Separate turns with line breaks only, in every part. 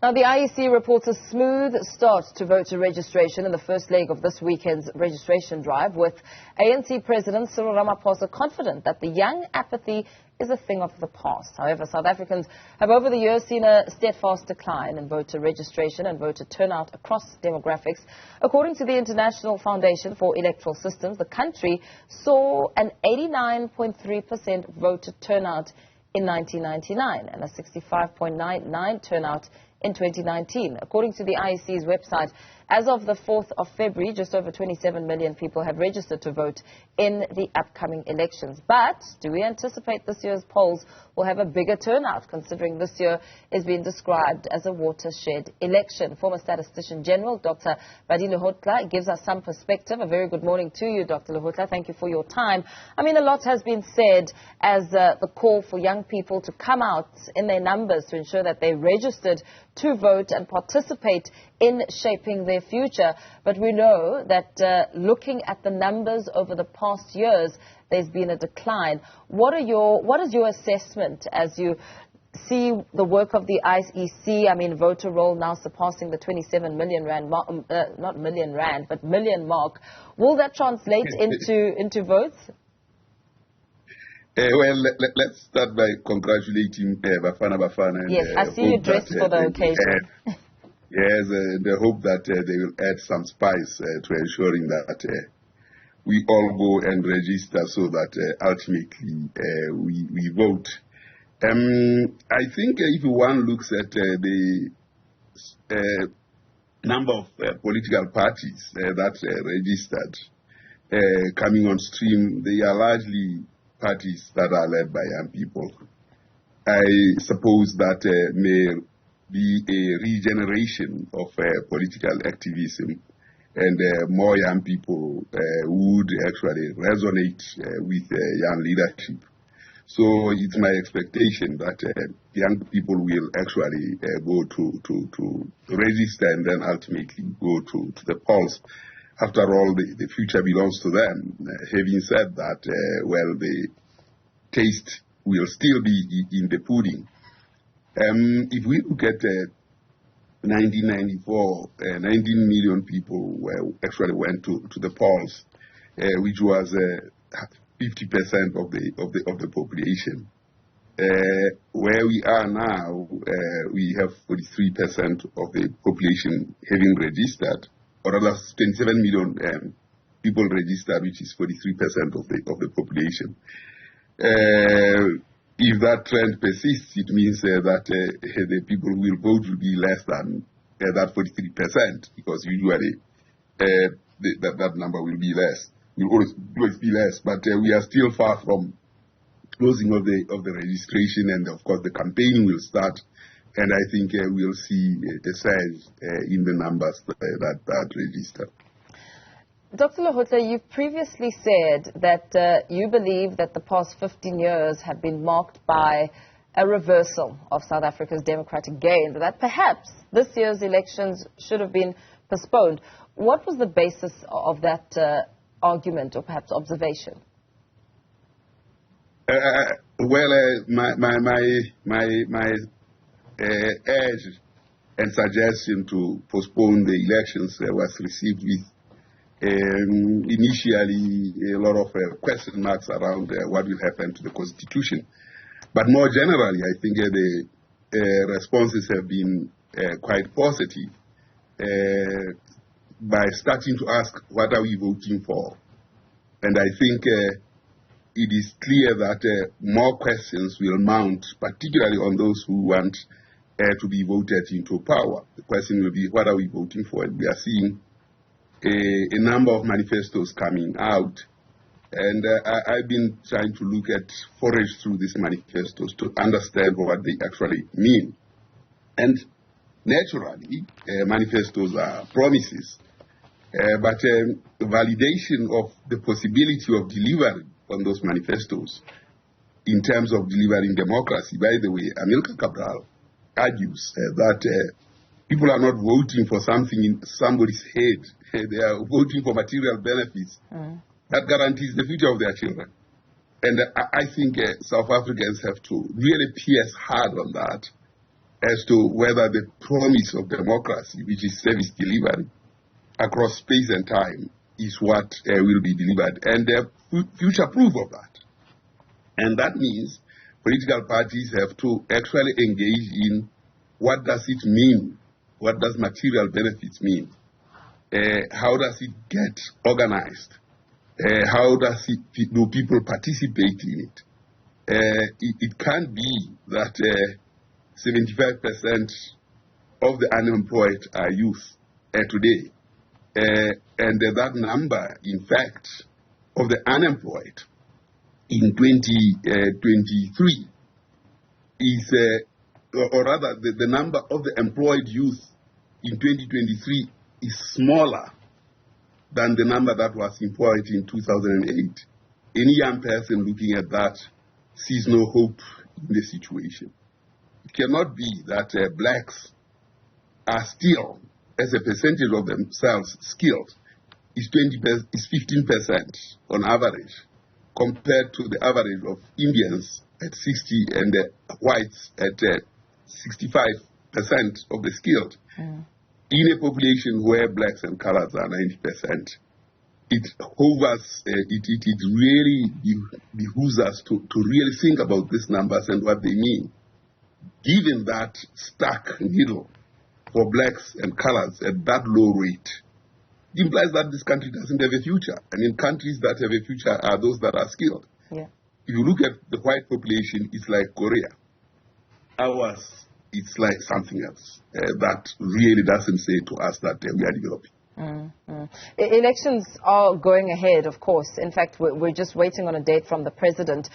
Now, the IEC reports a smooth start to voter registration in the first leg of this weekend's registration drive, with ANC President Cyril Ramaphosa confident that the young apathy is a thing of the past. However, South Africans have over the years seen a steadfast decline in voter registration and voter turnout across demographics. According to the International Foundation for Electoral Systems, the country saw an 89.3% voter turnout in 1999 and a 65.99% turnout in 2019. According to the IEC's website, as of the 4th of February, just over 27 million people have registered to vote in the upcoming elections. But do we anticipate this year's polls will have a bigger turnout, considering this year is being described as a watershed election? Former Statistician General Dr. Pali Lehohla gives us some perspective. A very good morning to you, Dr. Lehohla. Thank you for your time. I mean, a lot has been said as the call for young people to come out in their numbers to ensure that they registered to vote and participate in shaping their future. But we know that looking at the numbers over the past years, there's been a decline. What is your assessment as you see the work of the IEC? I mean, voter roll now surpassing the 27 million rand, not million rand, but million mark. Will that translate into votes?
Well, let's start by congratulating Bafana.
Yes, I see you dressed for the occasion.
Yes, and I hope that they will add some spice to ensuring that we all go and register so that ultimately we vote. I think if one looks at the number of political parties that registered coming on stream, they are largely parties that are led by young people. I suppose that may be a regeneration of political activism, and more young people would actually resonate with young leadership. So it's my expectation that young people will actually go to register and then ultimately go to the polls. After all, the future belongs to them. Having said that, well, the taste will still be in the pudding. If we look at 1994, 19 million people actually went to the polls, which was 50% of the population. Where we are now, we have 43% of the population having registered, or rather 27 million people registered, which is 43% of the population. If that trend persists, it means that the people who will vote will be less than that 43%, because usually that number will be less. Will always be less, but we are still far from closing of the registration, and of course the campaigning will start, and I think we'll see a surge in the numbers that register.
Dr. Lehohla, you've previously said that you believe that the past 15 years have been marked by a reversal of South Africa's democratic gains, that perhaps this year's elections should have been postponed. What was the basis of that argument, or perhaps observation?
Well, my urge and suggestion to postpone the elections was received with initially a lot of question marks around what will happen to the Constitution. But more generally, I think the responses have been quite positive by starting to ask, what are we voting for? And I think it is clear that more questions will mount, particularly on those who want to be voted into power. The question will be, what are we voting for? And we are seeing a number of manifestos coming out, and I've been trying to forage through these manifestos to understand what they actually mean. And naturally, manifestos are promises, but validation of the possibility of delivery on those manifestos in terms of delivering democracy. By the way, Amilcar Cabral argues that people are not voting for something in somebody's head. They are voting for material benefits that guarantees the future of their children. And I think South Africans have to really pierce hard on that as to whether the promise of democracy, which is service delivery across space and time, is what will be delivered. And they're future proof of that. And that means political parties have to actually engage in what does it mean? What does material benefits mean? How does it get organized? How do people participate in it? It can't be that 75% of the unemployed are youth today. And that number, in fact, of the unemployed in 2023 is, or rather, the number of the employed youth in 2023 is smaller than the number that was employed in 2008. Any young person looking at that sees no hope in the situation. It cannot be that blacks are still, as a percentage of themselves, skilled, is 15% on average, compared to the average of Indians at 60 and the whites at 65% of the skilled. In a population where blacks and colors are 90%, it hovers, it really behooves us to really think about these numbers and what they mean. Given that stark needle for blacks and colors at that low rate, it implies that this country doesn't have a future. I mean, countries that have a future are those that are skilled.
Yeah.
If you look at the white population, it's like Korea. Ours, it's like something else that really doesn't say to us that we are developing.
Elections are going ahead, of course. In fact, we're just waiting on a date from the president.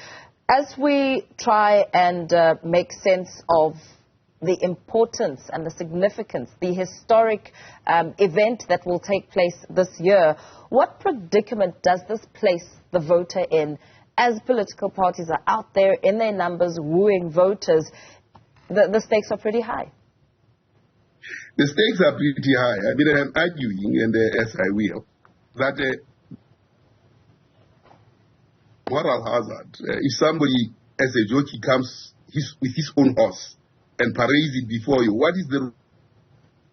As we try and make sense of the importance and the significance, the historic event that will take place this year, what predicament does this place the voter in as political parties are out there in their numbers wooing voters? The stakes are pretty high.
The stakes are pretty high. I mean, I'm arguing, and as I will, that moral hazard, if somebody as a jockey comes with his own horse and parades it before you, what is the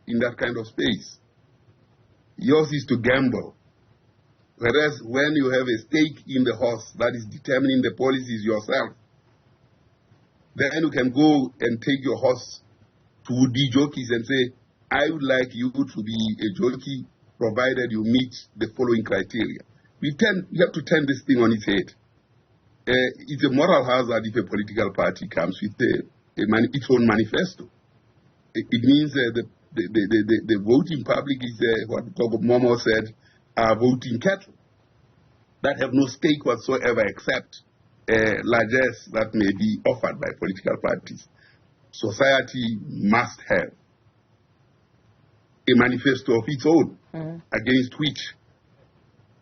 in that kind of space? Yours is to gamble. Whereas when you have a stake in the horse that is determining the policies yourself, then you can go and take your horse to would-be jockeys and say, I would like you to be a jockey provided you meet the following criteria. We have to turn this thing on its head. It's a moral hazard if a political party comes with its own manifesto. It means the voting public is what Momo said, are voting cattle that have no stake whatsoever except largesse that may be offered by political parties. Society must have a manifesto of its own against which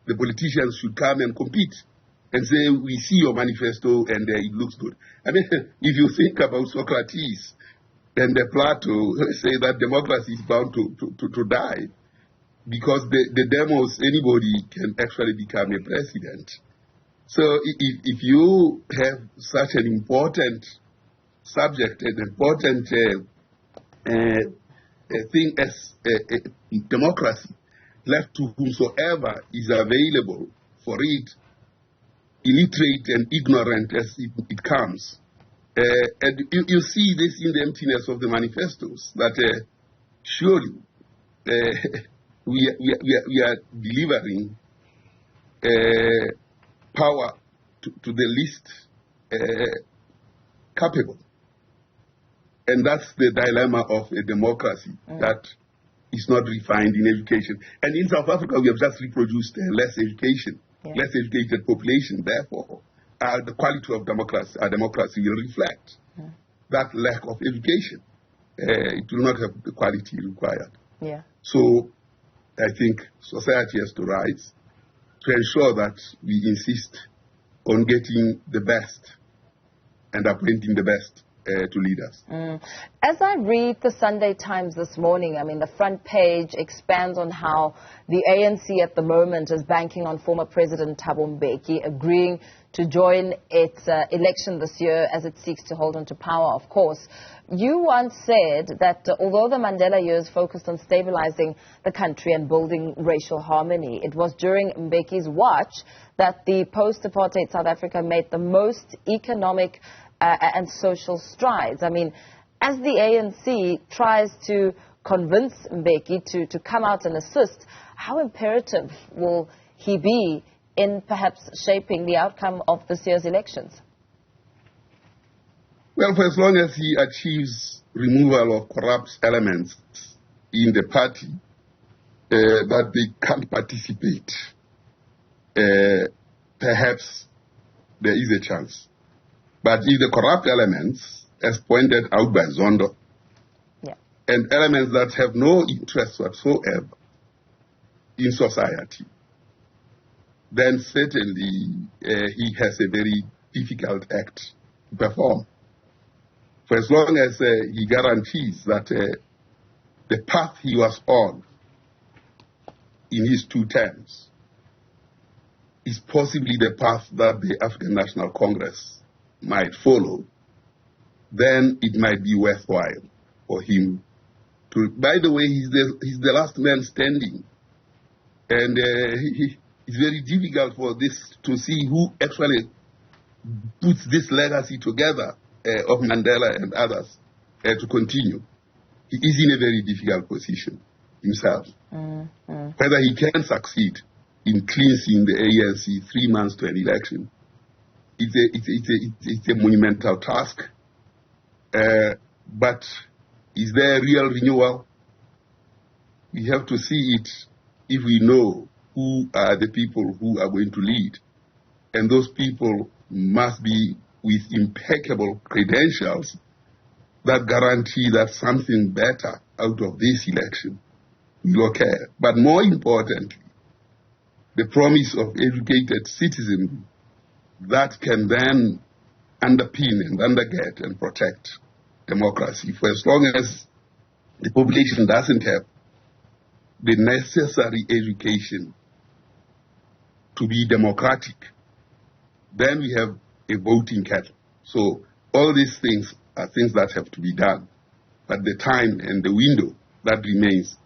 the politicians should come and compete and say, we see your manifesto and it looks good. I mean, if you think about Socrates and Plato say that democracy is bound to die because the demos, anybody can actually become a president. So if you have such an important subject, an important thing as democracy, left to whomsoever is available for it, illiterate and ignorant as it comes. And you see this in the emptiness of the manifestos, that surely we are delivering power to the least capable. And that's the dilemma of a democracy that is not refined in education. And in South Africa, we have just reproduced less education, less educated population. Therefore, the quality of our democracy will reflect that lack of education. It will not have the quality required.
Yeah.
So I think society has to rise to ensure that we insist on getting the best and appointing the best to lead us.
As I read the Sunday Times this morning, I mean, the front page expands on how the ANC at the moment is banking on former President Thabo Mbeki agreeing to join its election this year as it seeks to hold on to power, of course. You once said that although the Mandela years focused on stabilizing the country and building racial harmony, it was during Mbeki's watch that the post-apartheid South Africa made the most economic and social strides. I mean, as the ANC tries to convince Mbeki to come out and assist, how imperative will he be in perhaps shaping the outcome of this year's elections?
Well, for as long as he achieves removal of corrupt elements in the party, that they can't participate, perhaps there is a chance. But if the corrupt elements, as pointed out by Zondo, and elements that have no interest whatsoever in society, then certainly he has a very difficult act to perform. For as long as he guarantees that the path he was on in his 2 terms is possibly the path that the African National Congress might follow, then it might be worthwhile for him to. By the way, he's the last man standing, and it's very difficult for this to see who actually puts this legacy together of Mandela and others to continue. He is in a very difficult position himself. Whether he can succeed in cleansing the ANC 3 months to an election, it's a monumental task. But is there a real renewal? We have to see it if we know who are the people who are going to lead. And those people must be with impeccable credentials that guarantee that something better out of this election will occur. But more importantly, the promise of educated citizens that can then underpin and undergird and protect democracy. For as long as the population doesn't have the necessary education to be democratic, then we have a voting cattle. So all these things are things that have to be done. But the time and the window that remains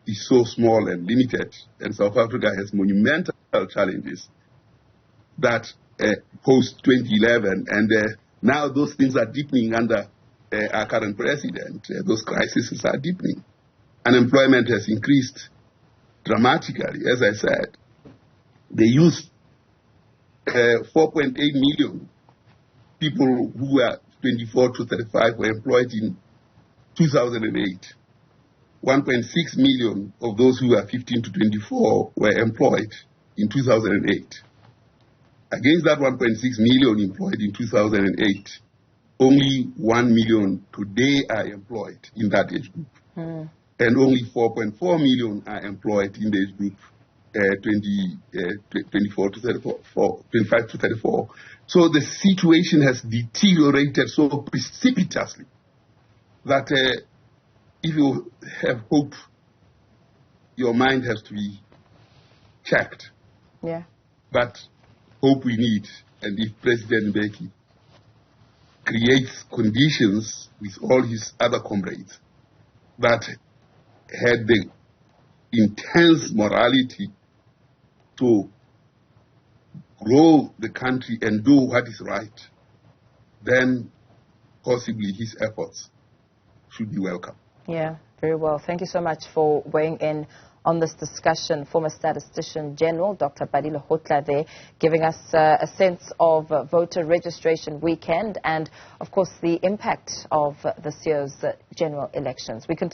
is so small and limited, and South Africa has monumental challenges that post-2011, and now those things are deepening under our current president. Those crises are deepening. Unemployment has increased dramatically, as I said. They used 4.8 million people who were 24 to 35 were employed in 2008. 1.6 million of those who were 15 to 24 were employed in 2008. Against that 1.6 million employed in 2008, only 1 million today are employed in that age group. And only 4.4 million are employed in the age group 25 to 34. So the situation has deteriorated so precipitously that if you have hope, your mind has to be checked.
Yeah.
But hope we need, and if President Mbeki creates conditions with all his other comrades that had the intense morality to grow the country and do what is right, then possibly his efforts should be welcome.
Yeah, very well. Thank you so much for weighing in on this discussion. Former Statistician General Dr. Pali Lehohla there, giving us a sense of voter registration weekend and, of course, the impact of this year's general elections. We continue